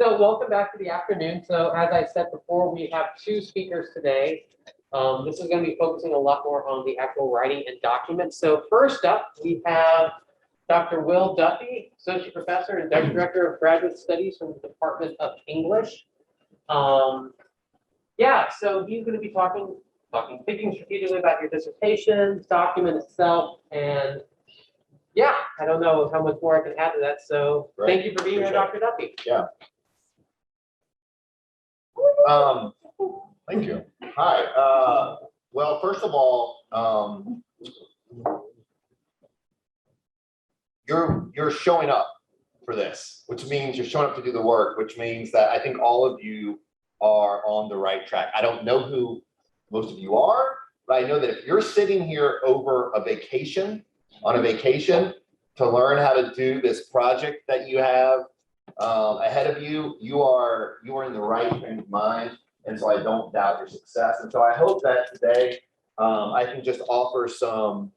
So welcome back to the afternoon. So as I said before, we have two speakers today. This is going to be focusing a lot more on the actual writing and documents. So first up, we have Dr. Will Duffy, Associate Professor and Director of Graduate Studies from the Department of English. Yeah, so he's going to be thinking strategically about your dissertation, document itself, and yeah, I don't know how much more I can add to that. So Thank you for being here, Dr. Duffy. Yeah. Thank you. Hi. Well, first of all, you're showing up for this, which means you're showing up to do the work, which means that I think all of you are on the right track. I don't know who most of you are, but I know that if you're sitting here over a vacation, on a vacation, to learn how to do this project that you have ahead of you, you are in the right frame of mind, and so I don't doubt your success. And so I hope that today I can just offer some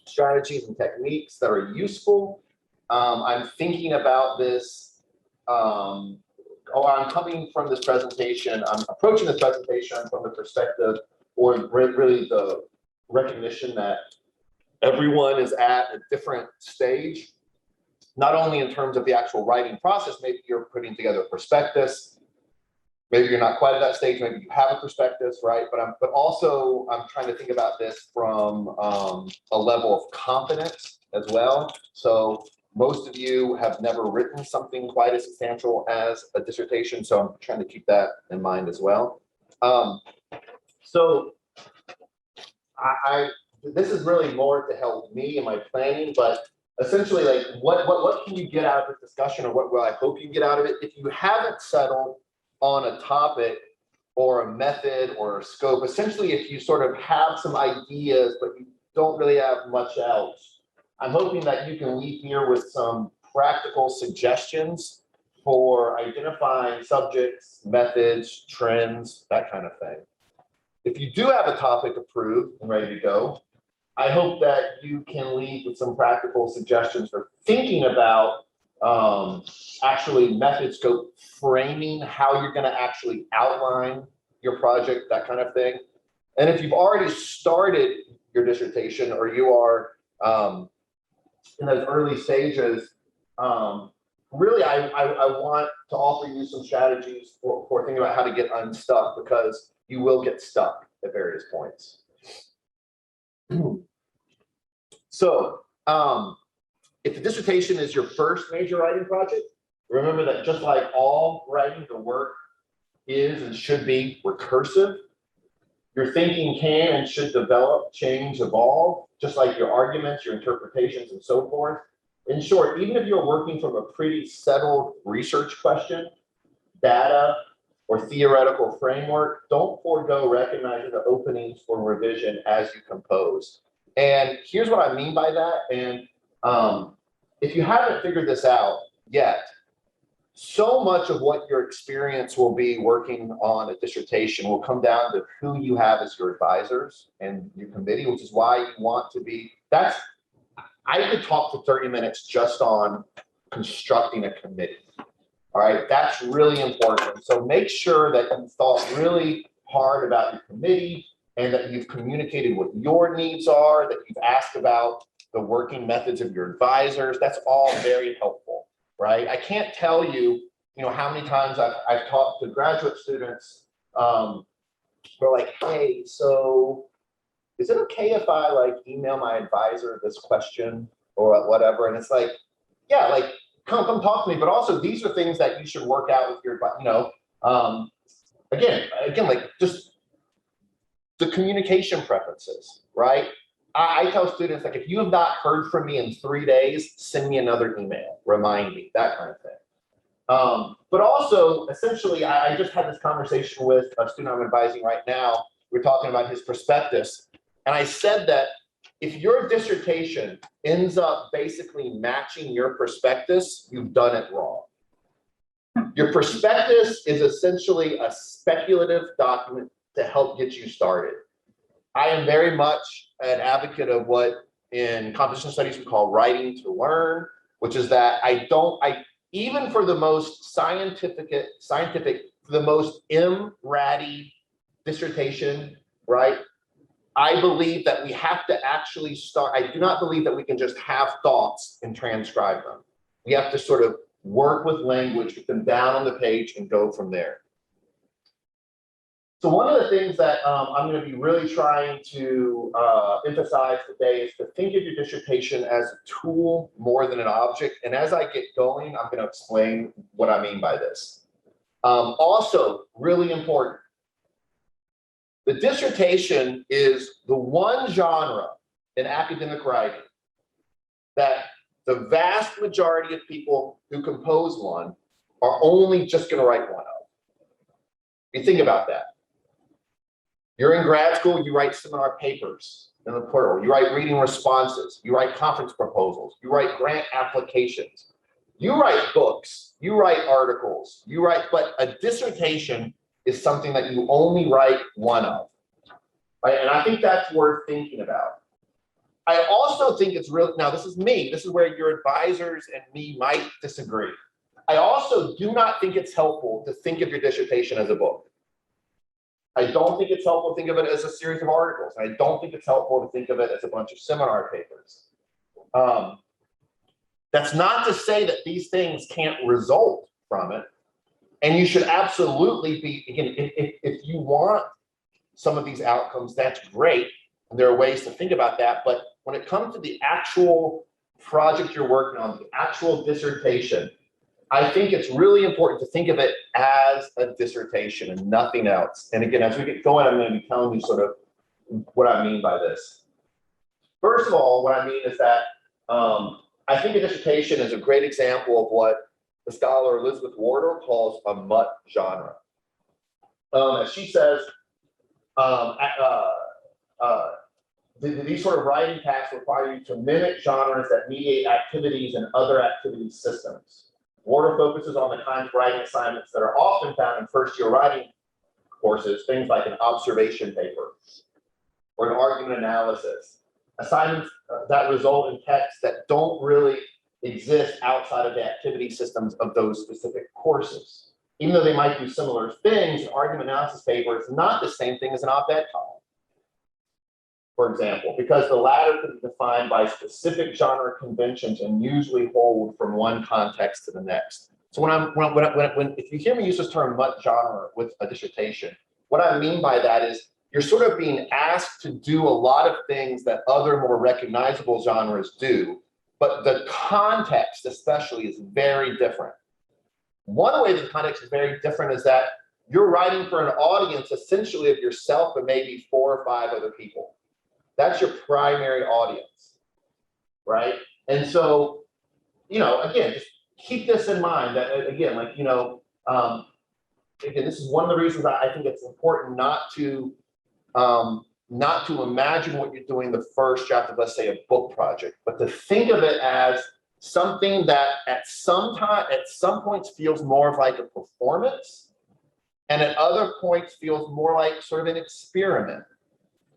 strategies and techniques that are useful. I'm thinking about this. I'm coming from this presentation. I'm approaching this presentation from the perspective, or really the recognition that everyone is at a different stage, not only in terms of the actual writing process. Maybe you're putting together a prospectus. Maybe you're not quite at that stage. Maybe you have a prospectus, right? But also I'm trying to think about this from a level of confidence as well. So most of you have never written something quite as substantial as a dissertation, so I'm trying to keep that in mind as well. So this is really more to help me in my planning, but essentially, like, what can you get out of this discussion, or what will I hope you get out of it? If you haven't settled on a topic or a method or a scope, essentially, if you sort of have some ideas, but you don't really have much else, I'm hoping that you can leave here with some practical suggestions for identifying subjects, methods, trends, that kind of thing. If you do have a topic approved and ready to go, I hope that you can leave with some practical suggestions for thinking about actually method, scope, framing, how you're going to actually outline your project, that kind of thing. And if you've already started your dissertation, or you are in those early stages, really, I want to offer you some strategies for thinking about how to get unstuck, because you will get stuck at various points. So if the dissertation is your first major writing project, remember that just like all writing, the work is and should be recursive. Your thinking can and should develop, change, evolve, just like your arguments, your interpretations, and so forth. In short, even if you're working from a pretty settled research question, data, or theoretical framework, don't forego recognizing the openings for revision as you compose. And here's what I mean by that. And if you haven't figured this out yet, so much of what your experience will be working on a dissertation will come down to who you have as your advisors and your committee, which is why you want to be, I could talk for 30 minutes just on constructing a committee. All right, that's really important. So make sure that you've thought really hard about your committee, and that you've communicated what your needs are, that you've asked about the working methods of your advisors. That's all very helpful, right? I can't tell you, how many times I've talked to graduate students who are like, hey, so is it okay if I email my advisor this question or whatever? And it's like, yeah, come talk to me. But also, these are things that you should work out with your, again, just the communication preferences, right? I tell students, if you have not heard from me in 3 days, send me another email, remind me, that kind of thing. But also, essentially, I just had this conversation with a student I'm advising right now. We're talking about his prospectus. And I said that if your dissertation ends up basically matching your prospectus, you've done it wrong. Your prospectus is essentially a speculative document to help get you started. I am very much an advocate of what in composition studies we call writing to learn, which is that I even for the most scientific, the most ratty dissertation, right? I believe that we have to actually start. I do not believe that we can just have thoughts and transcribe them. We have to sort of work with language, get them down on the page and go from there. So one of the things that I'm going to be really trying to emphasize today is to think of your dissertation as a tool more than an object. And as I get going, I'm going to explain what I mean by this. Also, really important, the dissertation is the one genre in academic writing that the vast majority of people who compose one are only just going to write one of. You think about that. You're in grad school, you write seminar papers in the portal, you write reading responses, you write conference proposals, you write grant applications, you write books, you write articles, but a dissertation is something that you only write one of, right? And I think that's worth thinking about. I also think it's real, now this is me, this is where your advisors and me might disagree. I also do not think it's helpful to think of your dissertation as a book. I don't think it's helpful to think of it as a series of articles. I don't think it's helpful to think of it as a bunch of seminar papers. That's not to say that these things can't result from it. And you should absolutely be, again, if you want some of these outcomes, that's great. And there are ways to think about that. But when it comes to the actual project you're working on, the actual dissertation, I think it's really important to think of it as a dissertation and nothing else. And again, as we get going, I'm going to be telling you sort of what I mean by this. First of all, what I mean is that I think a dissertation is a great example of what the scholar Elizabeth Wardle calls a mutt genre. As she says, these sort of writing tasks require you to mimic genres that mediate activities and other activity systems. Wardle focuses on the kinds of writing assignments that are often found in first-year writing courses, things like an observation paper or an argument analysis. Assignments that result in texts that don't really exist outside of the activity systems of those specific courses. Even though they might do similar things, an argument analysis paper is not the same thing as an op-ed column, for example, because the latter can be defined by specific genre conventions and usually hold from one context to the next. So if you hear me use this term mutt genre with a dissertation, what I mean by that is you're sort of being asked to do a lot of things that other more recognizable genres do, but the context especially is very different. One way the context is very different is that you're writing for an audience essentially of yourself and maybe 4 or 5 other people. That's your primary audience, right? And so, again, just keep this in mind that, again, again, this is one of the reasons I think it's important not to imagine what you're doing the first draft of, let's say, a book project, but to think of it as something that at some points feels more of like a performance, and at other points feels more like sort of an experiment.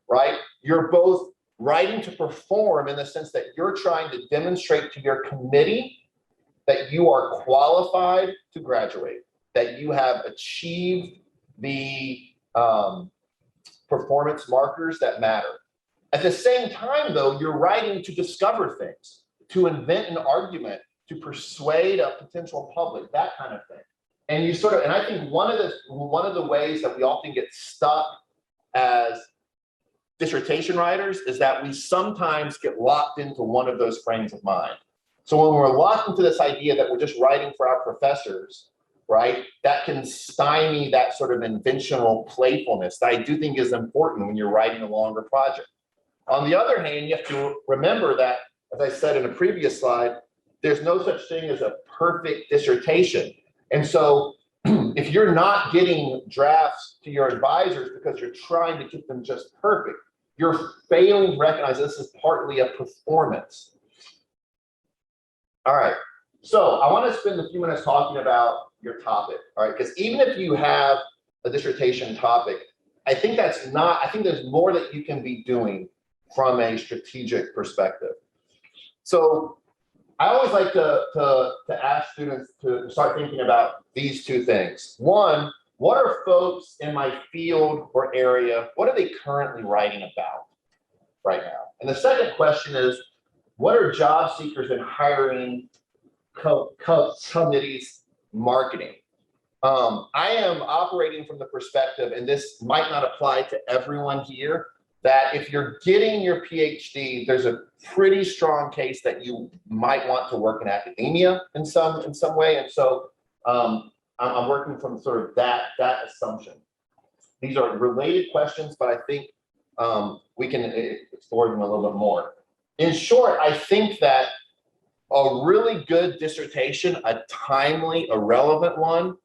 Right? You're both writing to perform in the sense that you're trying to demonstrate to your committee that you are qualified to graduate, that you have achieved the performance markers that matter. At the same time, though, you're writing to discover things, to invent an argument, to persuade a potential public, that kind of thing. And you sort of, and I think one of the ways that we often get stuck as dissertation writers is that we sometimes get locked into one of those frames of mind. So when we're locked into this idea that we're just writing for our professors, right, that can stymie that sort of inventional playfulness that I do think is important when you're writing a longer project. On the other hand, you have to remember that, as I said in a previous slide, there's no such thing as a perfect dissertation. And so if you're not getting drafts to your advisors because you're trying to get them just perfect, you're failing to recognize this is partly a performance. All right, so I want to spend a few minutes talking about your topic, all right? Because even if you have a dissertation topic, I think there's more that you can be doing from a strategic perspective. So I always like to ask students to start thinking about these two things. One, what are folks in my field or area, what are they currently writing about right now? And the second question is, what are job seekers and hiring committees marketing? I am operating from the perspective, and this might not apply to everyone here, that if you're getting your PhD, there's a pretty strong case that you might want to work in academia in some way. And so I'm working from sort of that assumption. These are related questions, but I think we can explore them a little bit more. In short, I think that a really good dissertation, a timely, a relevant one,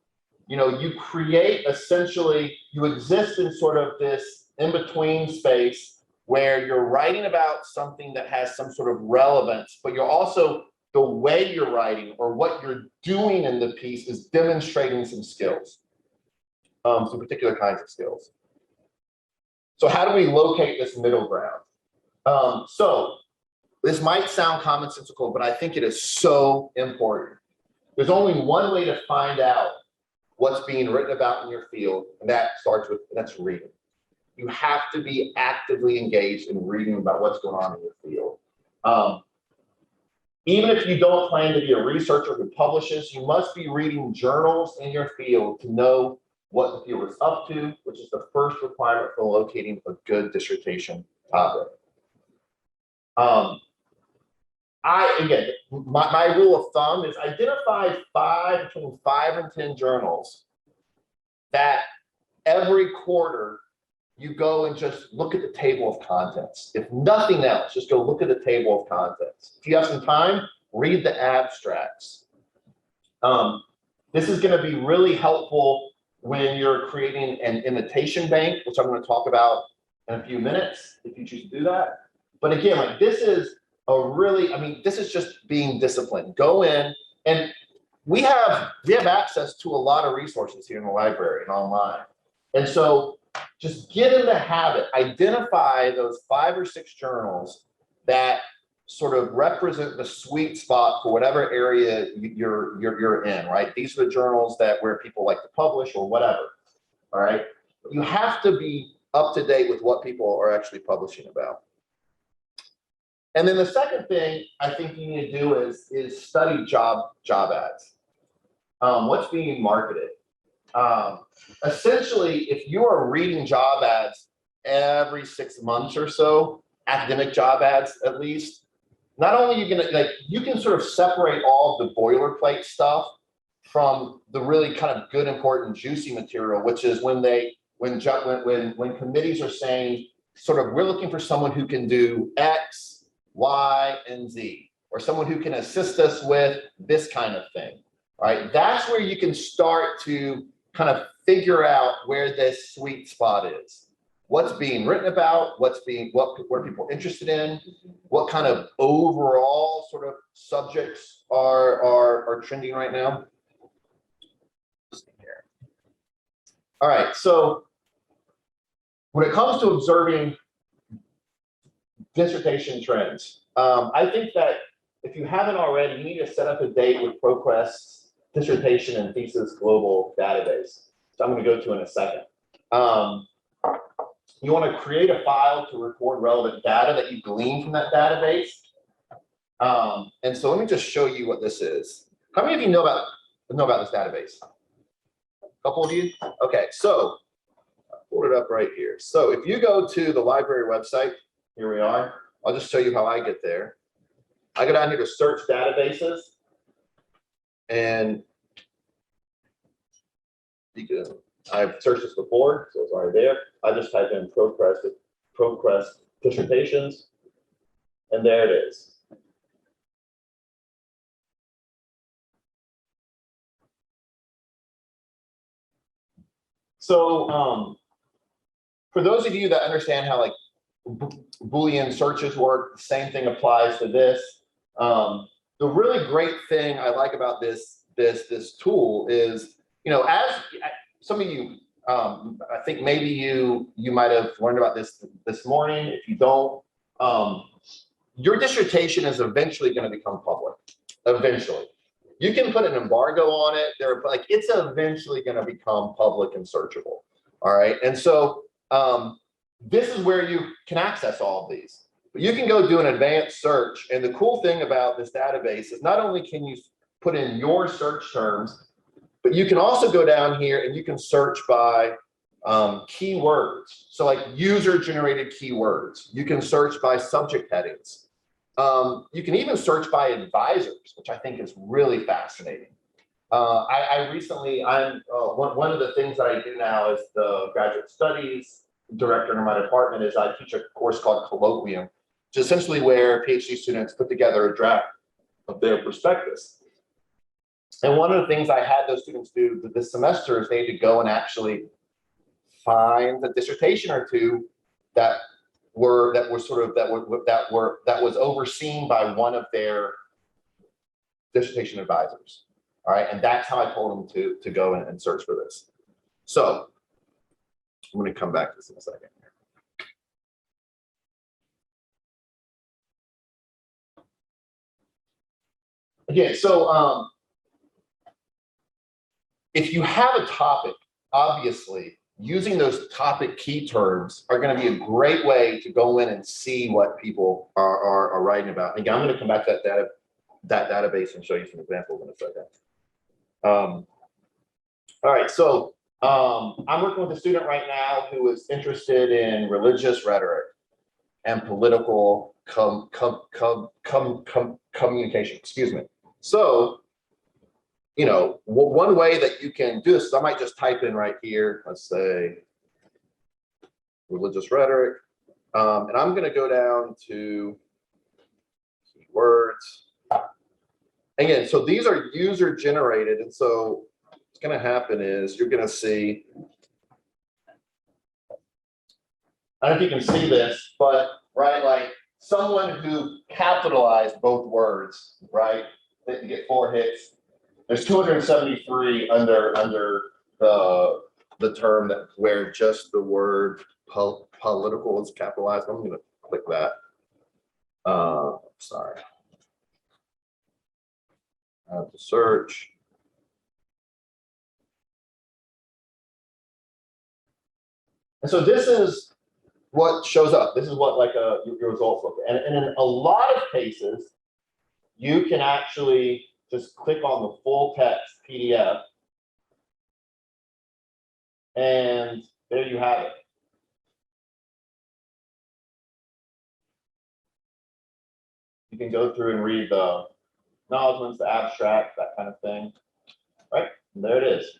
you create essentially, you exist in sort of this in-between space where you're writing about something that has some sort of relevance, but you're also, the way you're writing or what you're doing in the piece is demonstrating some skills, some particular kinds of skills. So how do we locate this middle ground? So this might sound commonsensical, but I think it is so important. There's only one way to find out what's being written about in your field, and that's reading. You have to be actively engaged in reading about what's going on in your field. Even if you don't plan to be a researcher who publishes, you must be reading journals in your field to know what the field is up to, which is the first requirement for locating a good dissertation topic. Again, my rule of thumb is identify between 5 and 10 journals that every quarter you go and just look at the table of contents. If nothing else, just go look at the table of contents. If you have some time, read the abstracts. This is going to be really helpful when you're creating an imitation bank, which I'm going to talk about in a few minutes, if you choose to do that. But again, like this is this is just being disciplined. Go in, and we have access to a lot of resources here in the library and online. And so just get in the habit, identify those 5 or 6 journals that sort of represent the sweet spot for whatever area you're in, right? These are the journals where people like to publish or whatever, all right? But you have to be up to date with what people are actually publishing about. And then the second thing I think you need to do is study job ads. What's being marketed? Essentially, if you are reading job ads every 6 months or so, academic job ads at least, not only are you gonna you can sort of separate all the boilerplate stuff from the really kind of good, important, juicy material, which is when committees are saying sort of we're looking for someone who can do X, Y, and Z, or someone who can assist us with this kind of thing, right? That's where you can start to kind of figure out where this sweet spot is. What's being written about, what are people interested in, what kind of overall sort of subjects are trending right now. All right, so when it comes to observing dissertation trends, I think that if you haven't already, you need to set up a date with Proquest's Dissertation and Thesis Global Database. So I'm going to go to in a second. You want to create a file to record relevant data that you glean from that database. And so let me just show you what this is. How many of you know about this database? A couple of you? Okay, so I pulled it up right here. So if you go to the library website, here we are. I'll just show you how I get there. I go down here to search databases, and I've searched this before, so it's already there. I just type in Proquest Dissertations, and there it is. So for those of you that understand how like Boolean searches work, the same thing applies to this. The really great thing I like about this tool is, as some of you, I think maybe you might have learned about this morning. If you don't, your dissertation is eventually going to become public. eventually. You can put an embargo on it. They're like, it's eventually going to become public and searchable. All right. And so this is where you can access all of these. But you can go do an advanced search. And the cool thing about this database is not only can you put in your search terms, but you can also go down here and you can search by keywords. So like user generated keywords. You can search by subject headings. You can even search by advisors, which I think is really fascinating. I recently, one of the things that I do now as the graduate studies director in my department is I teach a course called Colloquium, which is essentially where PhD students put together a draft of their prospectus. And one of the things I had those students do this semester is they had to go and actually find a dissertation or two that was overseen by one of their dissertation advisors. All right, and that's how I told them to go in and search for this. So I'm going to come back to this in a second. Again, so if you have a topic, obviously using those topic key terms are going to be a great way to go in and see what people are writing about. Again, I'm going to come back to that database and show you some examples in a second. All right, so I'm working with a student right now who is interested in religious rhetoric and political communication. Excuse me. So, you know, one way that you can do this is I might just type in right here. Let's say religious rhetoric, and I'm going to go down to keywords. Again, so these are user generated, and so what's going to happen is you're going to see, I don't know if you can see this, but right, like someone who capitalized both words, right? That you get 4 hits. There's 273 under the term that where just the word political is capitalized. I'm going to click that. Sorry. I have to search. And so this is what shows up. This is what like your results look like. And in a lot of cases, you can actually just click on the full text PDF. And there you have it. You can go through and read the acknowledgements, the abstract, that kind of thing. Right? And there it is.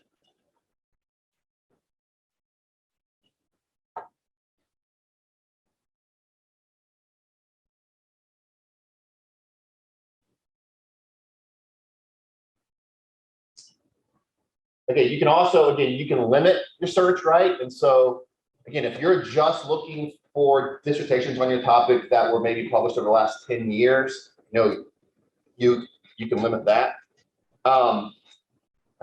Okay, you can also, again, you can limit your search, right? And so, again, if you're just looking for dissertations on your topic that were maybe published over the last 10 years, you know, you can limit that. I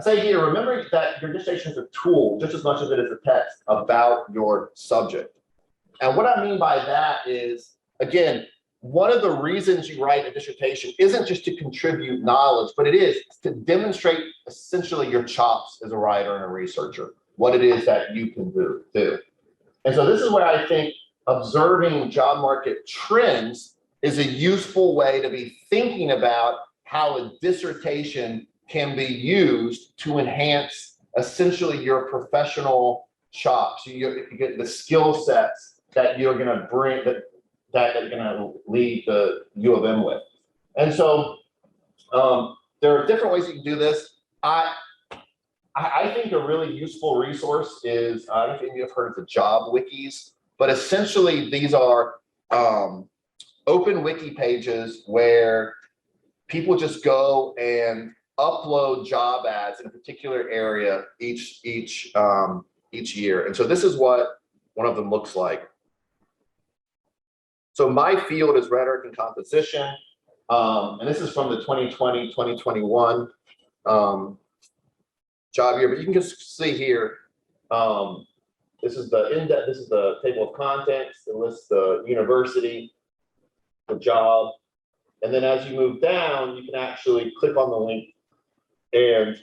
say here, remember that your dissertation is a tool just as much as it is a text about your subject. And what I mean by that is, again, one of the reasons you write a dissertation isn't just to contribute knowledge, but it is to demonstrate essentially your chops as a writer and a researcher, what it is that you can do. And so this is where I think observing job market trends is a useful way to be thinking about how a dissertation can be used to enhance essentially your professional chops. You get the skill sets that you're going to bring, that you're going to lead the U of M with. And so there are different ways you can do this. I think a really useful resource is, I don't know if you've heard of the job wikis, but essentially these are open wiki pages where people just go and upload job ads in a particular area each year. And so this is what one of them looks like. So my field is rhetoric and composition. And this is from the 2020-2021 job year, but you can just see here, this is the index, this is the table of contents. It lists the university, the job, And then as you move down, you can actually click on the link and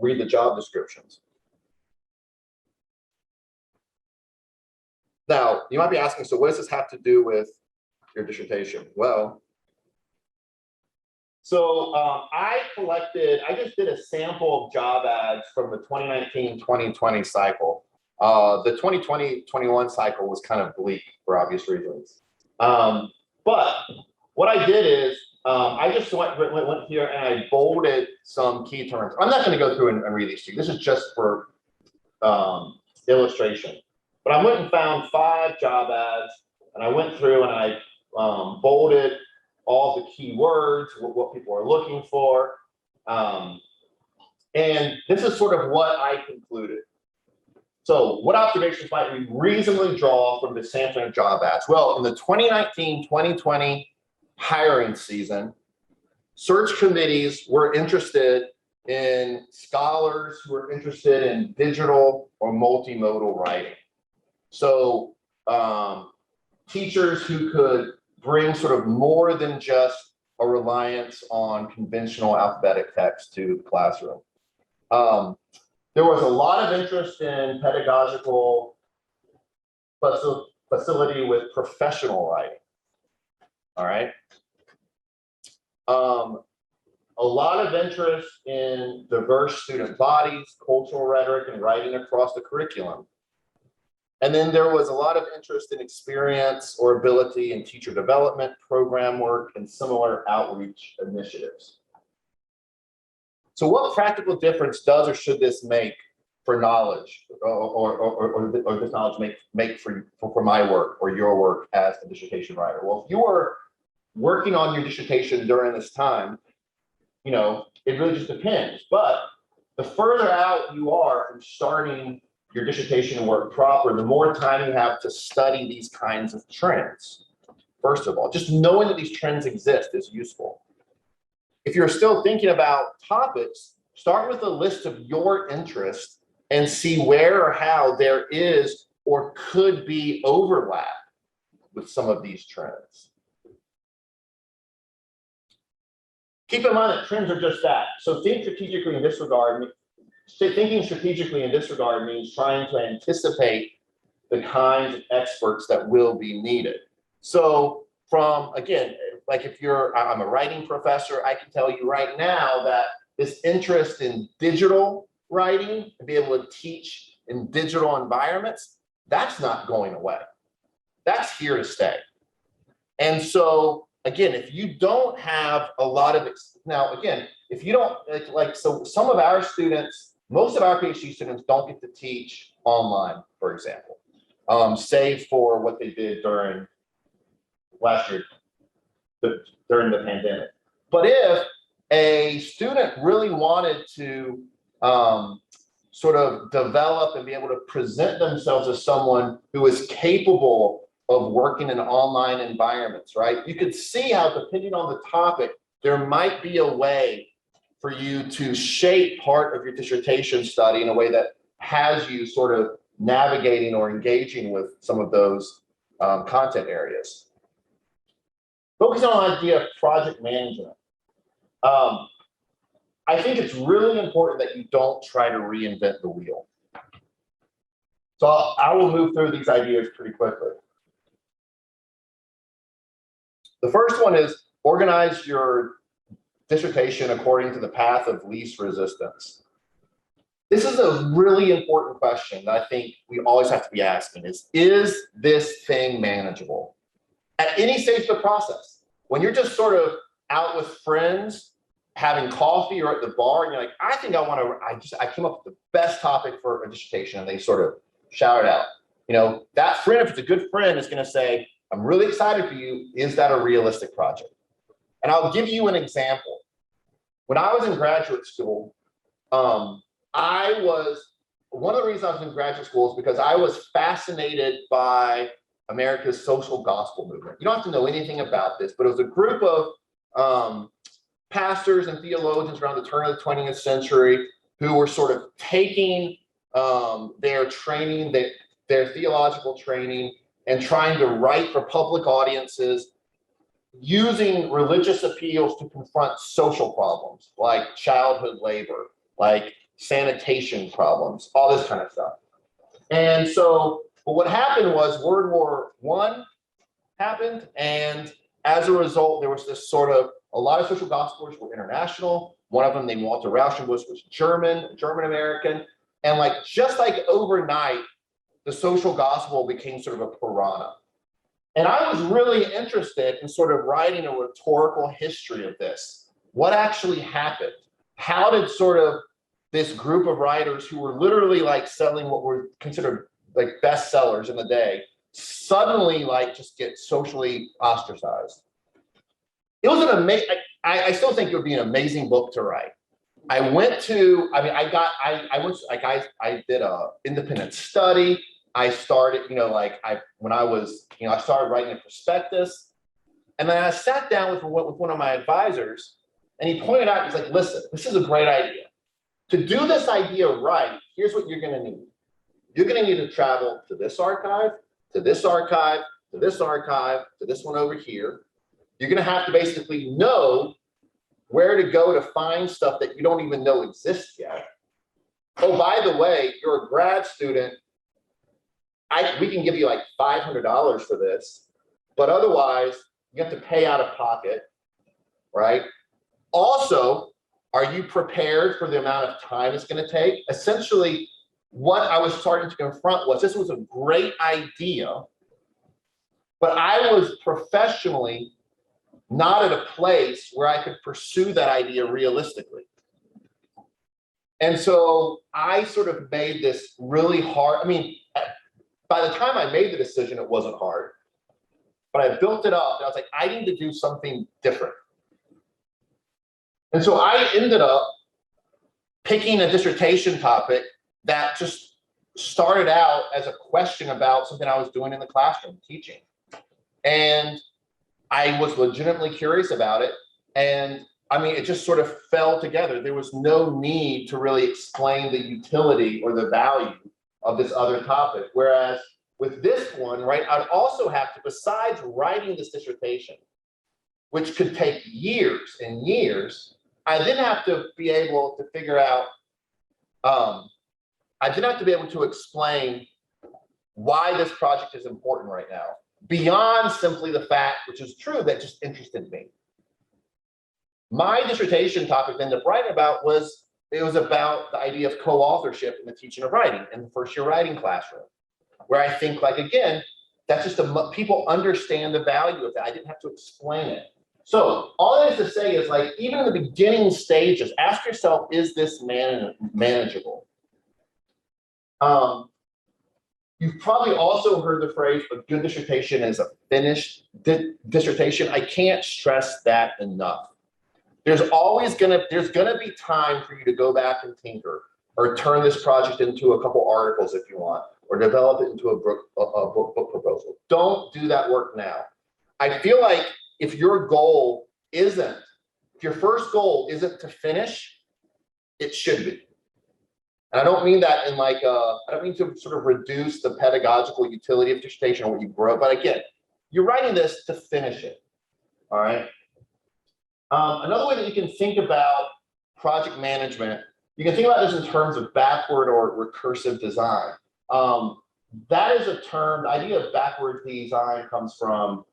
read the job descriptions. Now, you might be asking, so what does this have to do with your dissertation? Well, so I just did a sample of job ads from the 2019-2020 cycle. The 2020-21 cycle was kind of bleak for obvious reasons. But what I did is I just went here and I bolded some key terms. I'm not going to go through and read these to you. This is just for illustration. But I went and found 5 job ads, and I went through and I bolded all the key words, what people are looking for. And this is sort of what I concluded. So what observations might we reasonably draw from the sampling of job ads? Well, in the 2019-2020 hiring season, search committees were interested in scholars who were interested in digital or multimodal writing. So teachers who could bring sort of more than just a reliance on conventional alphabetic text to the classroom. There was a lot of interest in pedagogical facility with professional writing. All right. A lot of interest in diverse student bodies, cultural rhetoric, and writing across the curriculum. And then there was a lot of interest in experience or ability in teacher development, program work, and similar outreach initiatives. So what practical difference does or should this make for knowledge or this knowledge make for my work or your work as a dissertation writer? Well, if you were working on your dissertation during this time, you know, it really just depends. But the further out you are from starting your dissertation work proper, the more time you have to study these kinds of trends. First of all, just knowing that these trends exist is useful. If you're still thinking about topics, start with a list of your interests and see where or how there is or could be overlap with some of these trends. Keep in mind that trends are just that. So think strategically in this regard. Thinking strategically in this regard means trying to anticipate the kinds of experts that will be needed. So from, again, like if I'm a writing professor, I can tell you right now that this interest in digital writing and be able to teach in digital environments, that's not going away. That's here to stay. And so, again, if you don't have a lot of, now again, if you don't, so some of our students, most of our PhD students don't get to teach online, for example, save for what they did during last year, during the pandemic. But if a student really wanted to sort of develop and be able to present themselves as someone who is capable of working in online environments, right? You could see how, depending on the topic, there might be a way for you to shape part of your dissertation study in a way that has you sort of navigating or engaging with some of those content areas. Focusing on the idea of project management. I think it's really important that you don't try to reinvent the wheel. So I will move through these ideas pretty quickly. The first one is organize your dissertation according to the path of least resistance. This is a really important question that I think we always have to be asking is this thing manageable? At any stage of the process, when you're just sort of out with friends, having coffee or at the bar, and you're like, I think I came up with the best topic for a dissertation, and they sort of shout it out. You know, that friend, if it's a good friend, is going to say, I'm really excited for you. Is that a realistic project? And I'll give you an example. When I was in graduate school, one of the reasons I was in graduate school is because I was fascinated by America's social gospel movement. You don't have to know anything about this, but it was a group of pastors and theologians around the turn of the 20th century who were sort of taking their training, their theological training, and trying to write for public audiences using religious appeals to confront social problems like childhood labor, like sanitation problems, all this kind of stuff. And so, but what happened was World War I happened, and as a result, there was this sort of, a lot of social gospelers were international. One of them named Walter Rauschenbusch was German-American. And like, just like overnight, the social gospel became sort of a piranha. And I was really interested in sort of writing a rhetorical history of this. What actually happened? How did sort of this group of writers who were literally like selling what were considered like bestsellers in the day suddenly like just get socially ostracized? It was an amazing, I still think it would be an amazing book to write. I went to, I mean, I did a independent study. I started, when I was, I started writing a prospectus, and then I sat down with one of my advisors, and he pointed out, he's like, listen, this is a great idea. To do this idea right, here's what you're gonna need. You're gonna need to travel to this archive, to this archive, to this archive, to this one over here. You're gonna have to basically know where to go to find stuff that you don't even know exists yet. Oh, by the way, you're a grad student. We can give you like $500 for this, but otherwise you have to pay out of pocket, right? Also, are you prepared for the amount of time it's going to take? Essentially, what I was starting to confront was this was a great idea, but I was professionally not at a place where I could pursue that idea realistically. And so I sort of made this really hard, I mean, by the time I made the decision, it wasn't hard, but I built it up and I was like, I need to do something different. And so I ended up picking a dissertation topic that just started out as a question about something I was doing in the classroom, teaching. And I was legitimately curious about it. And I mean, it just sort of fell together. There was no need to really explain the utility or the value of this other topic. Whereas with this one, right, I'd also have to, besides writing this dissertation, which could take years and years, I then have to be able to figure out, I then have to be able to explain why this project is important right now, beyond simply the fact, which is true, that just interested me. My dissertation topic I ended up writing about was, it was about the idea of co-authorship in the teaching of writing in the first year writing classroom, where I think, like, again, that's just people understand the value of that. I didn't have to explain it. So all that is to say is, like, even in the beginning stages, ask yourself, is this manageable? You've probably also heard the phrase, a good dissertation is a finished dissertation. I can't stress that enough. There's gonna be time for you to go back and tinker, or turn this project into a couple articles if you want, or develop it into a book proposal. Don't do that work now. I feel like if your first goal isn't to finish, it should be. And I don't mean that in like, I don't mean to sort of reduce the pedagogical utility of dissertation or what you wrote, but again, you're writing this to finish it, all right? Another way that you can think about project management, you can think about this in terms of backward or recursive design. That is a term, the idea of backward design comes from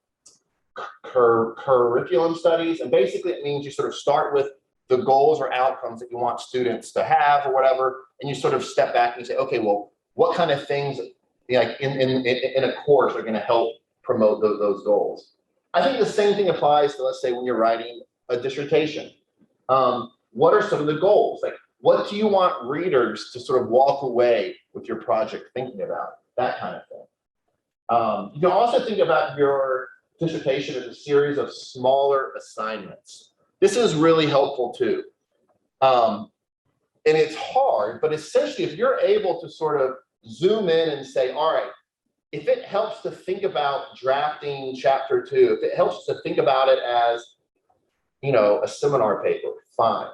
curriculum studies. And basically it means you sort of start with the goals or outcomes that you want students to have or whatever. And you sort of step back and you say, okay, well, what kind of things like in a course are going to help promote those goals? I think the same thing applies to, let's say, when you're writing a dissertation. What are some of the goals? Like, what do you want readers to sort of walk away with your project thinking about? That kind of thing. You can also think about your dissertation as a series of smaller assignments. This is really helpful too. And it's hard, but essentially if you're able to sort of zoom in and say, all right, if it helps to think about drafting chapter 2, if it helps to think about it as, a seminar paper, fine,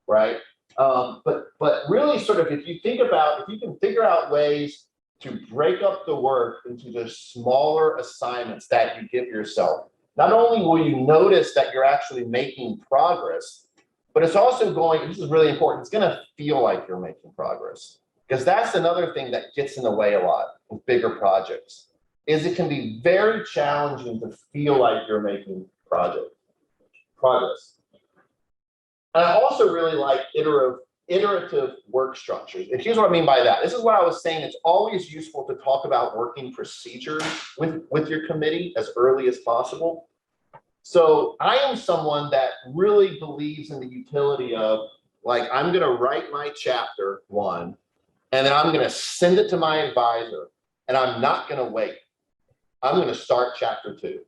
right? But really sort of, if you can figure out ways to break up the work into the smaller assignments that you give yourself. not only will you notice that you're actually making progress, but it's also going, this is really important, it's going to feel like you're making progress. Because that's another thing that gets in the way a lot with bigger projects, is it can be very challenging to feel like you're making progress. And I also really like iterative work structures. And here's what I mean by that. This is what I was saying. It's always useful to talk about working procedures with your committee as early as possible. So I am someone that really believes in the utility of, like, I'm going to write my chapter 1, and then I'm going to send it to my advisor, and I'm not going to wait. I'm going to start chapter 2.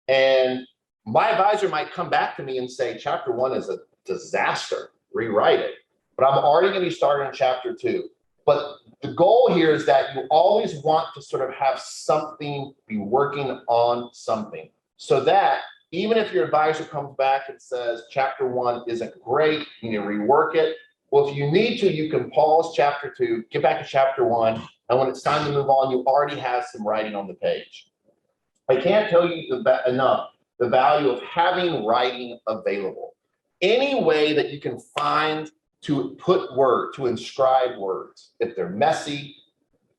And my advisor might come back to me and say, chapter 1 is a disaster, rewrite it. But I'm already going to be starting on chapter 2. But the goal here is that you always want to sort of have something, be working on something, so that even if your advisor comes back and says, chapter 1 isn't great, you need to rework it. Well, if you need to, you can pause chapter 2, get back to chapter 1, and when it's time to move on, you already have some writing on the page. I can't tell you enough the value of having writing available. Any way that you can find to to inscribe words, if they're messy,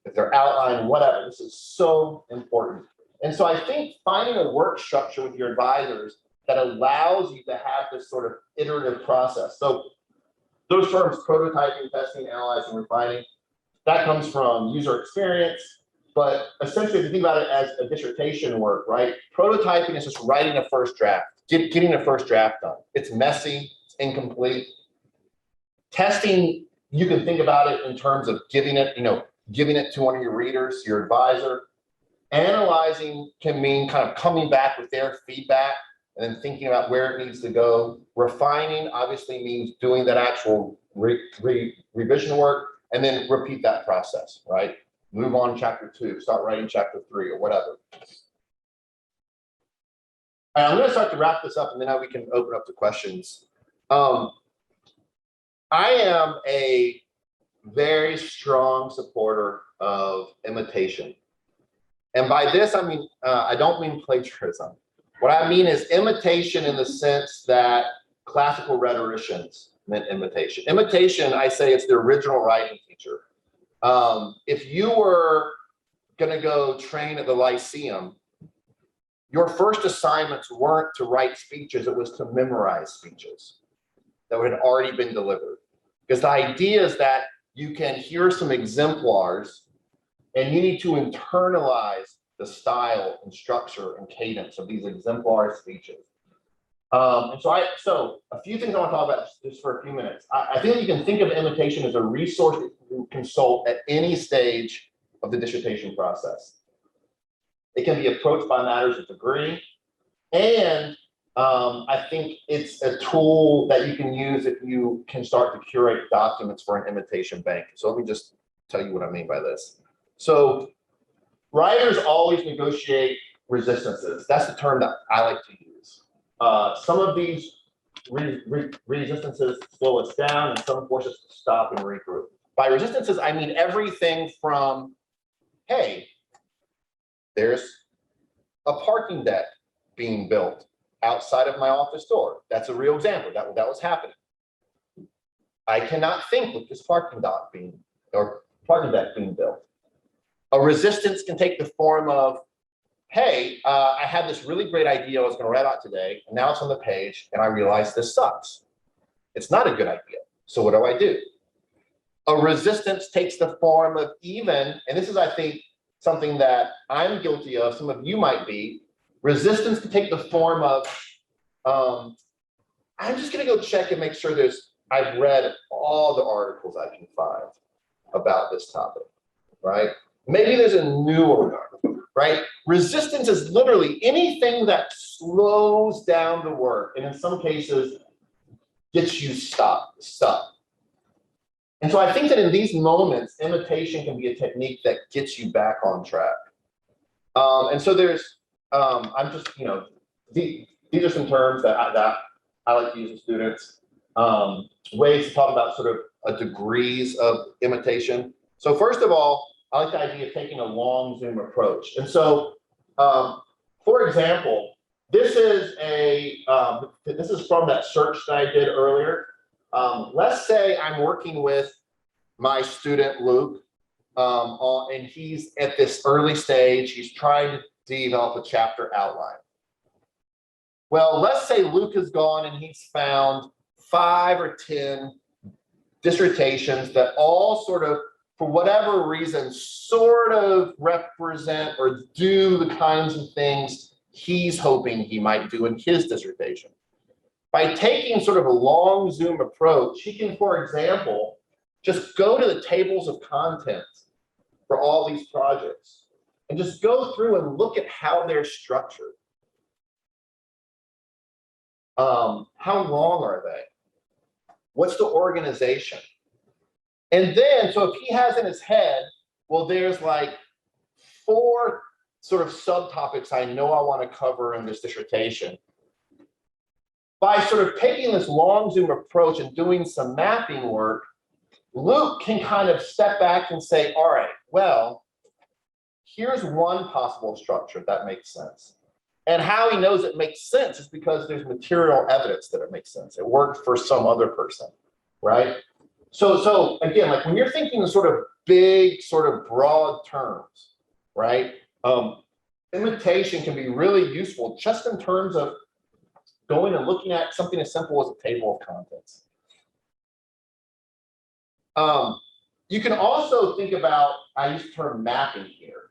if they're outlined, whatever, this is so important. And so I think finding a work structure with your advisors that allows you to have this sort of iterative process. So those terms, prototyping, testing, analyzing, refining, that comes from user experience. But essentially, if you think about it as a dissertation work, right? Prototyping is just writing a first draft, getting a first draft done. It's messy, it's incomplete. Testing, you can think about it in terms of giving it to one of your readers, your advisor. Analyzing can mean kind of coming back with their feedback and then thinking about where it needs to go. Refining obviously means doing that actual revision work and then repeat that process, right? Move on to chapter 2, start writing chapter 3 or whatever. All right, I'm going to start to wrap this up and then we can open up to questions. I am a very strong supporter of imitation. And by this, I mean, I don't mean plagiarism. What I mean is imitation in the sense that classical rhetoricians meant imitation. Imitation, I say it's the original writing feature. If you were going to go train at the Lyceum, your first assignments weren't to write speeches, it was to memorize speeches that had already been delivered. Because the idea is that you can hear some exemplars and you need to internalize the style and structure and cadence of these exemplar speeches. And so a few things I want to talk about just for a few minutes. I think you can think of imitation as a resource that you can consult at any stage of the dissertation process. It can be approached by matters of degree, and I think it's a tool that you can use if you can start to curate documents for an imitation bank. So let me just tell you what I mean by this. So writers always negotiate resistances. That's the term that I like to use. Some of these resistances slow us down and some force us to stop and regroup. By resistances, I mean everything from, hey, there's a parking deck being built outside of my office door. That's a real example. That was happening. I cannot think with this parking deck being built. A resistance can take the form of, hey, I had this really great idea I was going to write out today, and now it's on the page, and I realize this sucks. It's not a good idea. So what do? A resistance takes the form of even, and this is, I think, something that I'm guilty of, some of you might be, resistance can take the form of, I'm just going to go check and make sure I've read all the articles I can find about this topic, right? Maybe there's a newer one, right? Resistance is literally anything that slows down the work, and in some cases, gets you stuck. And so I think that in these moments, imitation can be a technique that gets you back on track. And so there's, I'm just, these are some terms that I like to use with students, ways to talk about sort of degrees of imitation. So first of all, I like the idea of taking a long zoom approach. And so for example, this is from that search that I did earlier. Let's say I'm working with my student Luke, and he's at this early stage. He's trying to develop a chapter outline. Well, let's say Luke has gone and he's found 5 or 10 dissertations that all sort of, for whatever reason, sort of represent or do the kinds of things he's hoping he might do in his dissertation. By taking sort of a long zoom approach, he can, for example, just go to the tables of contents for all these projects and just go through and look at how they're structured. How long are they? What's the organization? And then, so if he has in his head, well, there's like 4 sort of subtopics I know I want to cover in this dissertation. By sort of taking this long zoom approach and doing some mapping work, Luke can kind of step back and say, all right, well, here's one possible structure that makes sense. And how he knows it makes sense is because there's material evidence that it makes sense. It worked for some other person, right? So again, like when you're thinking in sort of big, sort of broad terms, right? Imitation can be really useful just in terms of going and looking at something as simple as a table of contents. You can also think about, I use the term mapping here.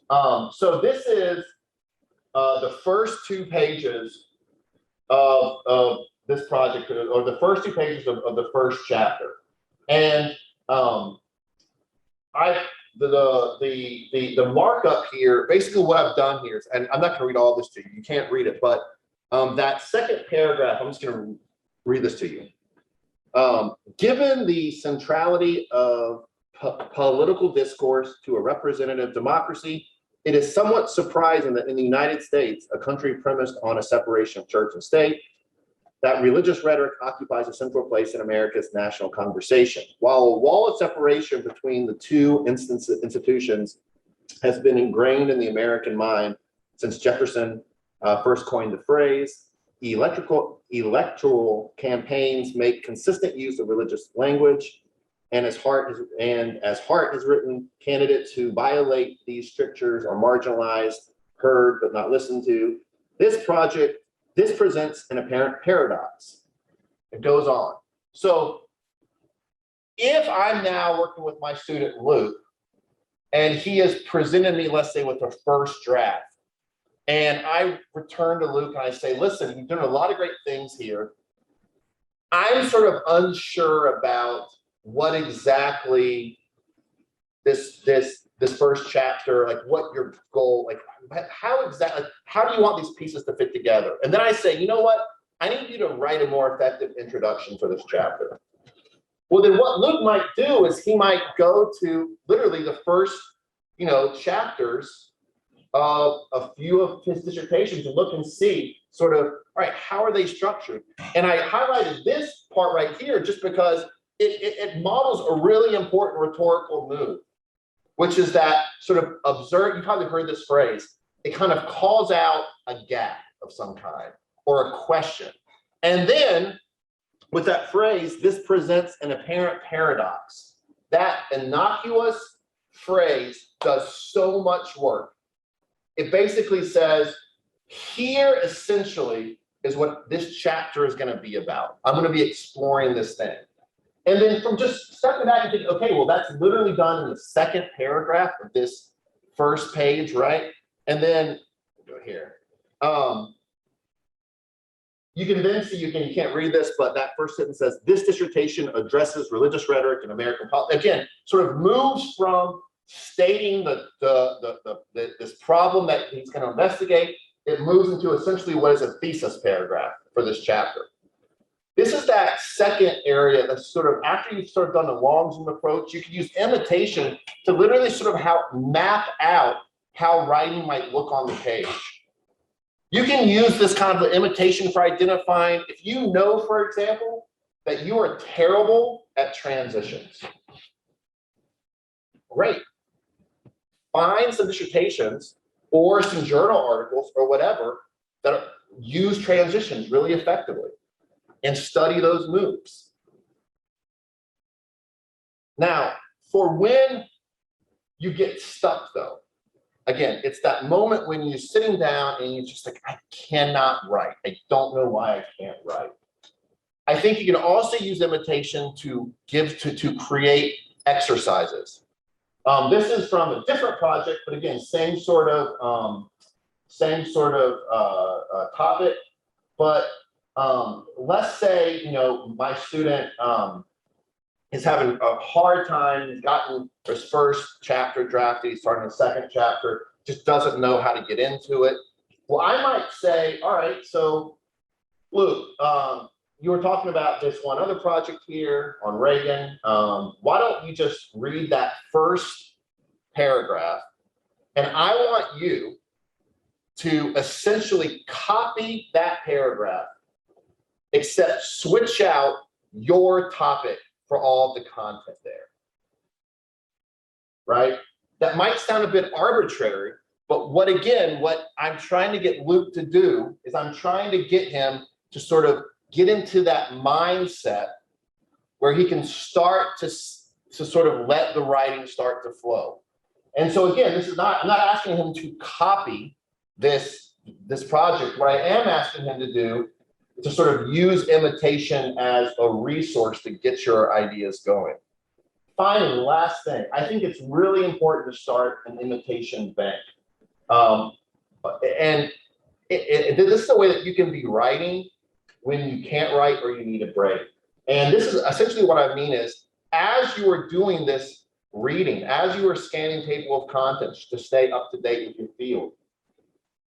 So this is the first 2 pages of this project, or the first 2 pages of the first chapter. And the markup here, basically what I've done here is, and I'm not going to read all this to you, you can't read it, but that second paragraph, I'm just going to read this to you. Given the centrality of political discourse to a representative democracy, it is somewhat surprising that in the United States, a country premised on a separation of church and state, that religious rhetoric occupies a central place in America's national conversation. While a wall of separation between the 2 institutions has been ingrained in the American mind since Jefferson first coined the phrase, electoral campaigns make consistent use of religious language, and as Hart has written, candidates who violate these strictures are marginalized, heard but not listened to. This presents an apparent paradox. It goes on. So if I'm now working with my student Luke, and he has presented me, let's say, with the first draft, and I return to Luke and I say, listen, you've done a lot of great things here. I'm sort of unsure about what exactly this first chapter, like what your goal, like how exactly, how do you want these pieces to fit together? And then I say, you know what? I need you to write a more effective introduction for this chapter. Well, then what Luke might do is he might go to literally the first, chapters of a few of his dissertations and look and see sort of, all right, how are they structured? And I highlighted this part right here just because it models a really important rhetorical move, which is that sort of observe, you probably heard this phrase, it kind of calls out a gap of some kind or a question. And then with that phrase, this presents an apparent paradox. That innocuous phrase does so much work. It basically says, here essentially is what this chapter is going to be about. I'm going to be exploring this thing. And then from just stepping back and thinking, okay, well, that's literally done in the second paragraph of this first page, right? And then go here. You can then see, you can't read this, but that first sentence says, this dissertation addresses religious rhetoric in American politics. Again, sort of moves from stating this problem that he's going to investigate, it moves into essentially what is a thesis paragraph for this chapter. This is that second area that's sort of, after you've sort of done the long zoom approach, you can use imitation to literally sort of map out how writing might look on the page. You can use this kind of imitation for identifying, if you know, for example, that you are terrible at transitions. Great. Find some dissertations or some journal articles or whatever that use transitions really effectively and study those moves. Now, for when you get stuck though, again, it's that moment when you're sitting down and you're just like, I cannot write. I don't know why I can't write. I think you can also use imitation to create exercises. This is from a different project, but again, same sort of topic. But let's say, you know, my student is having a hard time. He's gotten his first chapter drafted. He's starting a second chapter, just doesn't know how to get into it. Well, I might say, all right, so Luke, you were talking about this one other project here on Reagan. Why don't you just read that first paragraph? And I want you to essentially copy that paragraph, except switch out your topic for all the content there, right? That might sound a bit arbitrary, but what I'm trying to get Luke to do is I'm trying to get him to sort of get into that mindset where he can start to sort of let the writing start to flow. And so again, I'm not asking him to copy this project. What I am asking him to do is to sort of use imitation as a resource to get your ideas going. Finally, last thing, I think it's really important to start an imitation bank. This is the way that you can be writing when you can't write or you need a break. And this is essentially what I mean is, as you are doing this reading, as you are scanning table of contents to stay up to date with your field,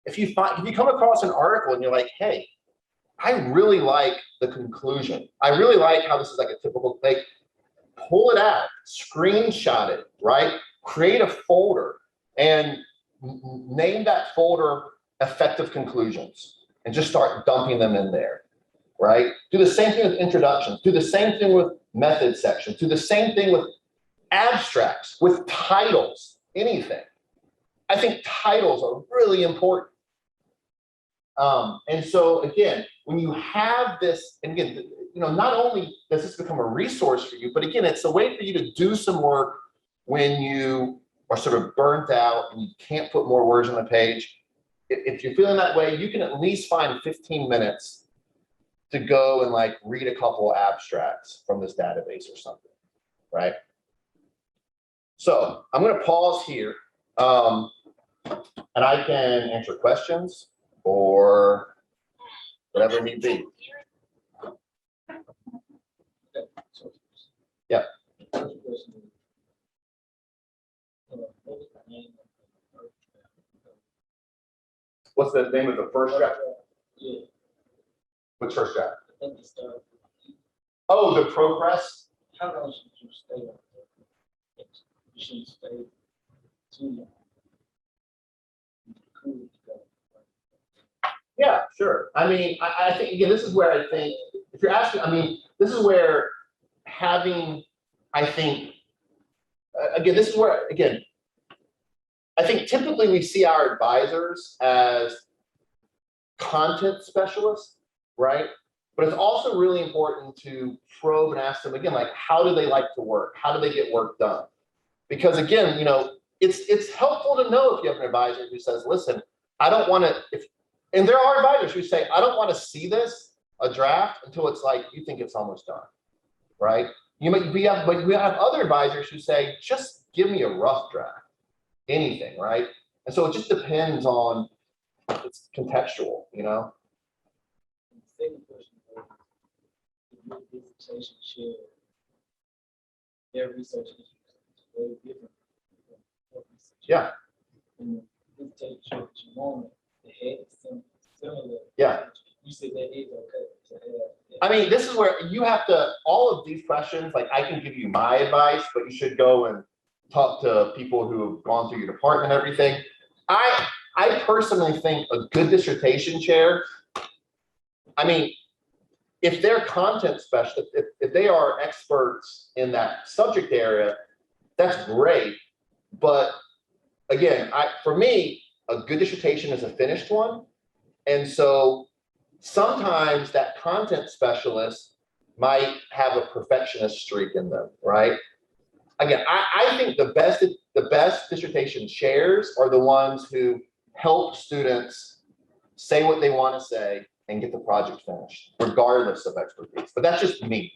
if you come across an article and you're like, hey, I really like the conclusion. I really like how this is like a typical thing. Pull it out, screenshot it, right? Create a folder and name that folder effective conclusions and just start dumping them in there, right? Do the same thing with introductions. Do the same thing with method sections. Do the same thing with abstracts, with titles, anything. I think titles are really important. And so again, when you have this, and again, you know, not only does this become a resource for you, but again, it's a way for you to do some work when you are sort of burnt out and you can't put more words on the page. If you're feeling that way, you can at least find 15 minutes to go and like read a couple of abstracts from this database or something, right? So I'm going to pause here, and I can answer questions or whatever it may be. Yeah. What's the name of the first draft? Yeah. Which first draft? I think it's Oh, the Proquest. how long should you stay on there? You shouldn't stay too long. Cool to go. Yeah, sure. I mean, I think, again, this is where I think, if you're asking, I mean, this is where having, I think, again, this is where, again, I think typically we see our advisors as content specialists, right? But it's also really important to probe and ask them, again, like, how do they like to work? How do they get work done? Because again, you know, it's helpful to know if you have an advisor who says, listen, I don't want to, and there are advisors who say, I don't want to see this, a draft, until it's like, you think it's almost done, right? But we have other advisors who say, just give me a rough draft, anything, right? And so it just depends on, it's contextual, you know? And the second question was, the dissertation share their research is very different from what research. Yeah. And the dissertation share that you want, the head is similar. Yeah. You said that is okay to have. I mean, this is where you have to, all of these questions, like I can give you my advice, but you should go and talk to people who have gone through your department and everything. I personally think a good dissertation chair, I mean, if they're content specialists, if they are experts in that subject area, that's great. But again, for me, a good dissertation is a finished one. And so sometimes that content specialist might have a perfectionist streak in them, right? Again, I think the best dissertation chairs are the ones who help students say what they want to say and get the project finished, regardless of expertise. But that's just me.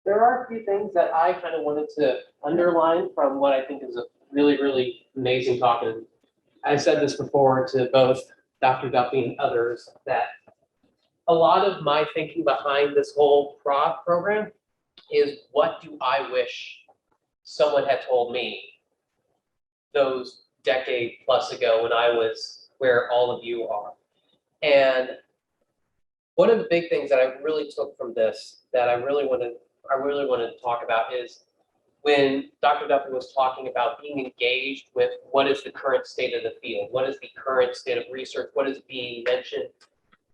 There are a few things that I kind of wanted to underline from what I think is a really, really amazing talk. And I said this before to both Dr. Duffy and others, that a lot of my thinking behind this whole program is, what do I wish someone had told me those decade plus ago when I was where all of you are. And one of the big things that I really took from this that I really want to talk about is when Dr. Duffy was talking about being engaged with what is the current state of the field, what is the current state of research, what is being mentioned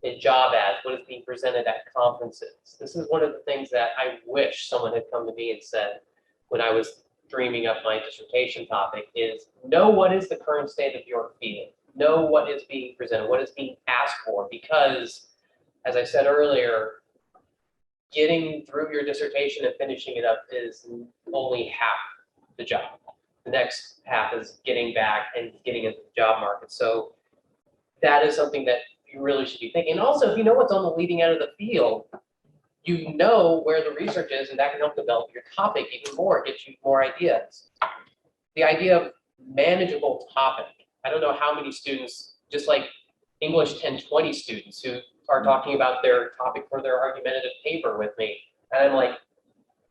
in job ads, what is being presented at conferences. This is one of the things that I wish someone had come to me and said when I was dreaming up my dissertation topic, is know what is the current state of your field, know what is being presented, what is being asked for, because as I said earlier, getting through your dissertation and finishing it up is only half the job. The next half is getting back and getting into the job market. So that is something that you really should be thinking. And also, if you know what's on the leading edge of the field, you know where the research is, and that can help develop your topic even more, get you more ideas. The idea of manageable topic. I don't know how many students, just like English 1020 students who are talking about their topic for their argumentative paper with me. And I'm like,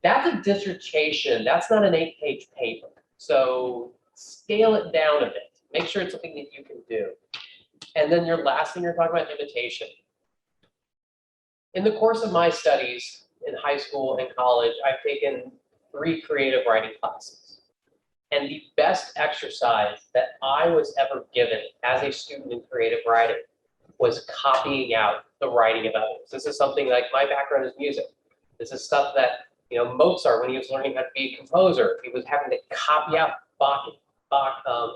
that's a dissertation. That's not an 8-page paper. So scale it down a bit. Make sure it's something that you can do. And then your last thing, you're talking about imitation. In the course of my studies in high school and college, I've taken 3 creative writing classes. And the best exercise that I was ever given as a student in creative writing was copying out the writing of others. This is something like, my background is music. This is stuff that, Mozart, when he was learning how to be a composer, he was having to copy out Bach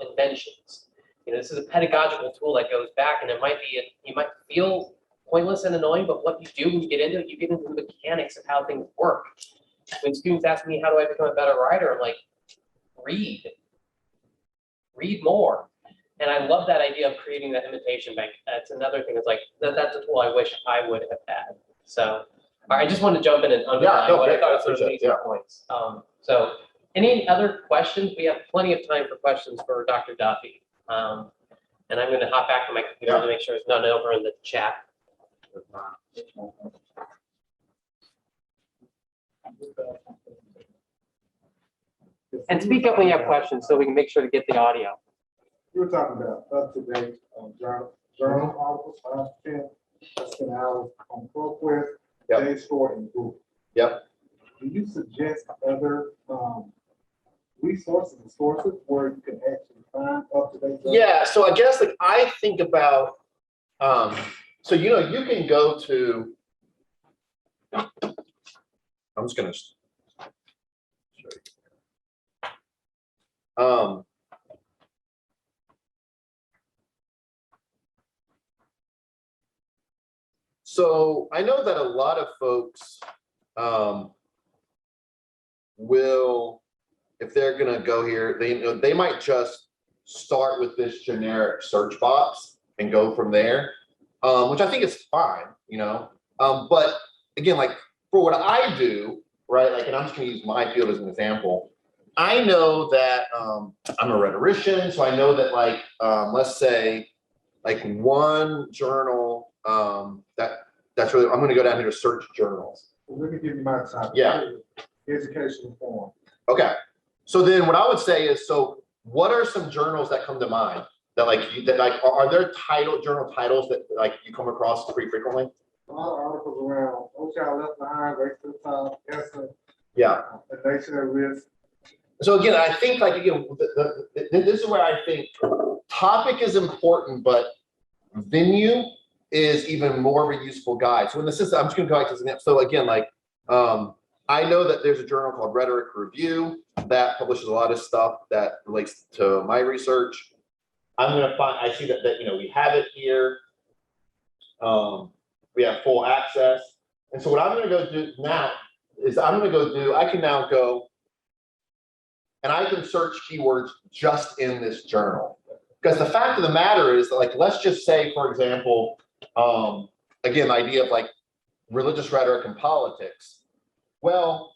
inventions. This is a pedagogical tool that goes back, and you might feel pointless and annoying, but what you do when you get into it, you get into the mechanics of how things work. When students ask me, how do I become a better writer? I'm like, read more. And I love that idea of creating that imitation bank. That's another thing. It's like, that's a tool I wish I would have had. So, all right, I just want to jump in and underline what I thought was some amazing points. So any other questions? We have plenty of time for questions for Dr. Duffy. And I'm going to hop back to my computer to make sure there's none over in the chat. And speak up when you have questions so we can make sure to get the audio. You were talking about up-to-date journal articles, 5 to 10. I spent hours on Proquest, JSTOR, and Google. Yep. Do you suggest other resources and sources where you can actually find up-to-date? Yeah, so I guess I think about, so you can go to, I'm just gonna show you. So I know that a lot of folks will, if they're gonna go here, they might just start with this generic search box and go from there, which I think is fine, but again, for what I do, right, and I'm just gonna use my field as an example. I know that I'm a rhetorician, so I know that let's say one journal that's really, I'm going to go down here to search journals. Well, let me give you my example. Yeah. Education reform. Okay. So then what I would say is, so what are some journals that come to mind that are there journal titles that you come across pretty frequently? A lot of articles around No Child Left Behind, Race to the Top, ESSA. Yeah. The Nation at Risk. So again, I think this is where I think topic is important, but venue is even more of a useful guide. So in the system, I'm just going to go back to this example. So again, I know that there's a journal called Rhetoric Review that publishes a lot of stuff that relates to my research. I'm going to find, I see that, you know, we have it here. We have full access. And so what I'm going to go do now is I can now go and I can search keywords just in this journal. Because the fact of the matter is, like, let's just say, for example, again, the idea of like religious rhetoric and politics. Well,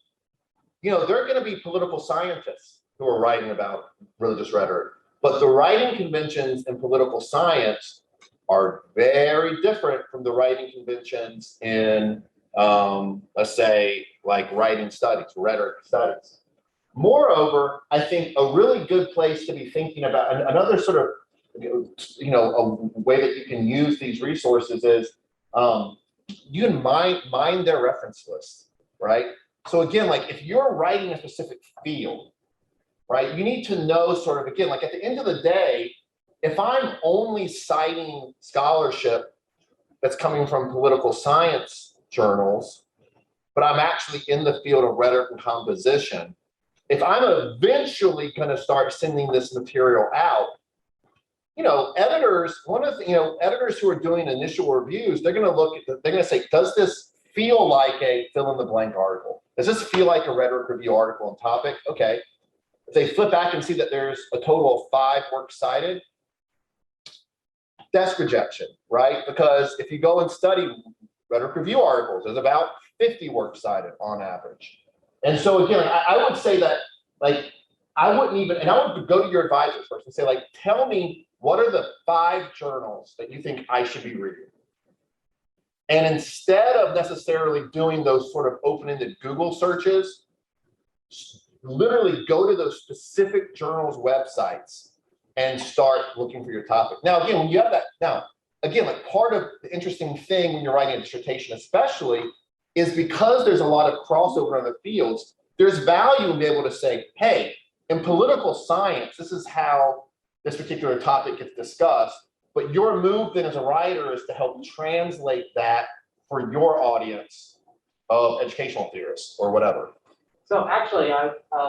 you know, there are going to be political scientists who are writing about religious rhetoric, but the writing conventions in political science are very different from the writing conventions in, let's say, like writing studies, rhetoric studies. Moreover, I think a really good place to be thinking about another sort of, you know, a way that you can use these resources is you can mine their reference list. Right? So again, like if you're writing a specific field, right, you need to know sort of, again, like at the end of the day, if I'm only citing scholarship that's coming from political science journals, but I'm actually in the field of rhetoric and composition, if I'm eventually going to start sending this material out, you know, editors, editors who are doing initial reviews, they're going to look at, they're going to say, does this feel like a fill in the blank article? Does this feel like a rhetoric review article on topic? Okay. If they flip back and see that there's a total of 5 works cited, that's rejection, right? Because if you go and study rhetoric review articles, there's about 50 works cited on average. And so again, I would say that, like, I wouldn't even, and I would go to your advisors first and say, like, tell me what are the 5 journals that you think I should be reading? And instead of necessarily doing those sort of open-ended Google searches, literally go to those specific journals' websites and start looking for your topic. Now, again, when you have that, now, again, like part of the interesting thing when you're writing a dissertation, especially, is because there's a lot of crossover in the fields, there's value in being able to say, hey, in political science, this is how this particular topic gets discussed. But your move then as a writer is to help translate that for your audience of educational theorists or whatever. So actually,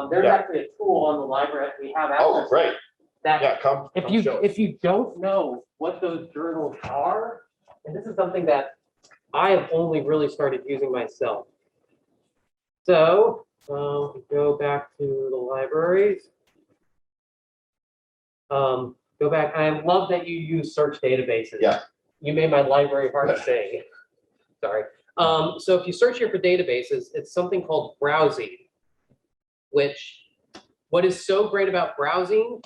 there's actually a tool on the library we have access. Oh, great. That Yeah, come show us. if you don't know what those journals are, and this is something that I have only really started using myself. So go back to the libraries. Go back. I love that you use search databases. Yeah. You made my library hard to say. Sorry. So if you search here for databases, it's something called browsing, which what is so great about browsing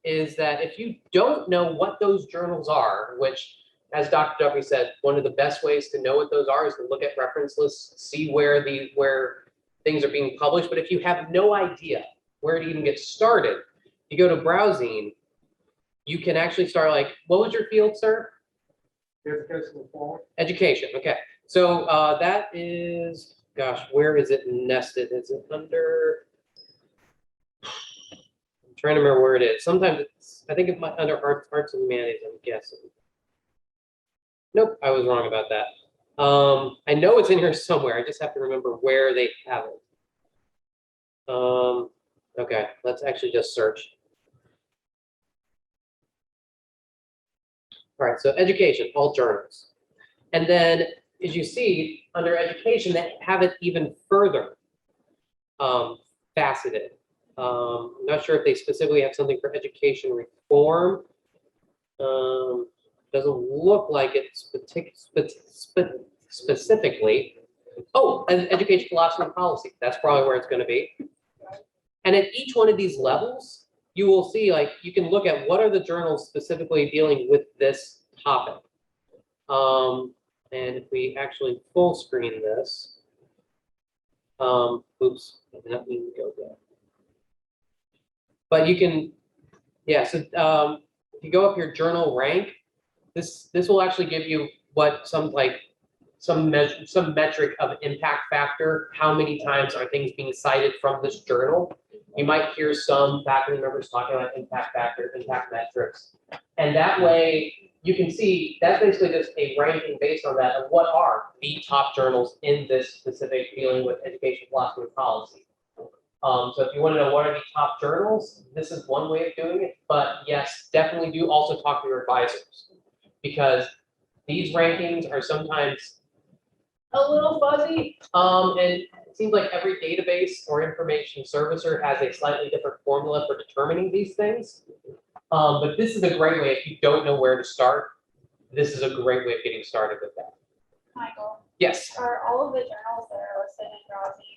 is that if you don't know what those journals are, which, as Dr. Duffy said, one of the best ways to know what those are is to look at reference lists, see where things are being published. But if you have no idea where to even get started, you go to browsing, you can actually start like, what was your field, sir? Educational form. Education, okay. So that is, gosh, where is it nested? Is it under, I'm trying to remember where it is. Sometimes it's, I think it's under arts and humanities, I'm guessing. Nope, I was wrong about that. I know it's in here somewhere. I just have to remember where they have it. Okay, let's actually just search. All right, so education, all journals. And then, as you see, under education, they have it even further faceted. I'm not sure if they specifically have something for education reform. Doesn't look like it specifically. Oh, education philosophy and policy. That's probably where it's going to be. And at each one of these levels, you will see, like, you can look at what are the journals specifically dealing with this topic. And if we actually full screen this, oops, I did not mean to go there. But you can, yeah, so if you go up here, journal rank, this will actually give you what some metric of impact factor, how many times are things being cited from this journal. You might hear some faculty members talking about impact factor, impact metrics. And that way, you can see that's basically just a ranking based on that of what are the top journals in this specific dealing with education philosophy and policy. So if you want to know what are the top journals, this is one way of doing it. But yes, definitely do also talk to your advisors, because these rankings are sometimes a little fuzzy. And it seems like every database or information servicer has a slightly different formula for determining these things. But this is a great way if you don't know where to start. This is a great way of getting started with that. Michael, Yes. are all of the journals that are listed in Drowsy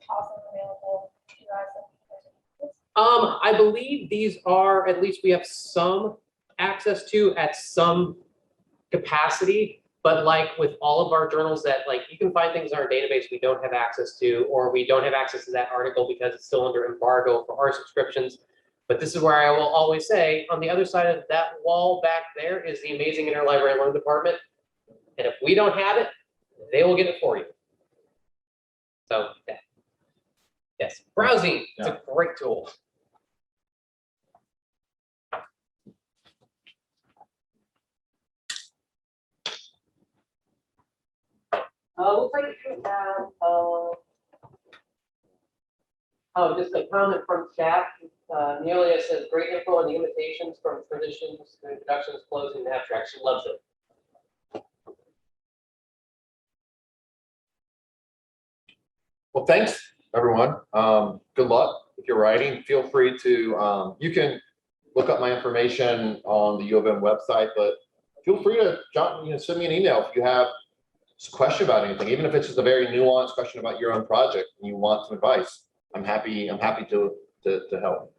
also available to us? I believe these are, at least we have some access to at some capacity, but like with all of our journals that like you can find things in our database we don't have access to, or we don't have access to that article because it's still under embargo for our subscriptions. But this is where I will always say, on the other side of that wall back there is the amazing interlibrary loan department. And if we don't have it, they will get it for you. So yeah. Yes, browsing, it's a great tool. Looks like you have, oh, just a comment from chat. Nelia says, great info on the imitations from traditions, introductions, closing, and abstracts. She loves it. Well, thanks, everyone. Good luck with your writing. Feel free to, you can look up my information on the U of M website, but feel free to send me an email if you have a question about anything, even if it's just a very nuanced question about your own project and you want some advice. I'm happy to help.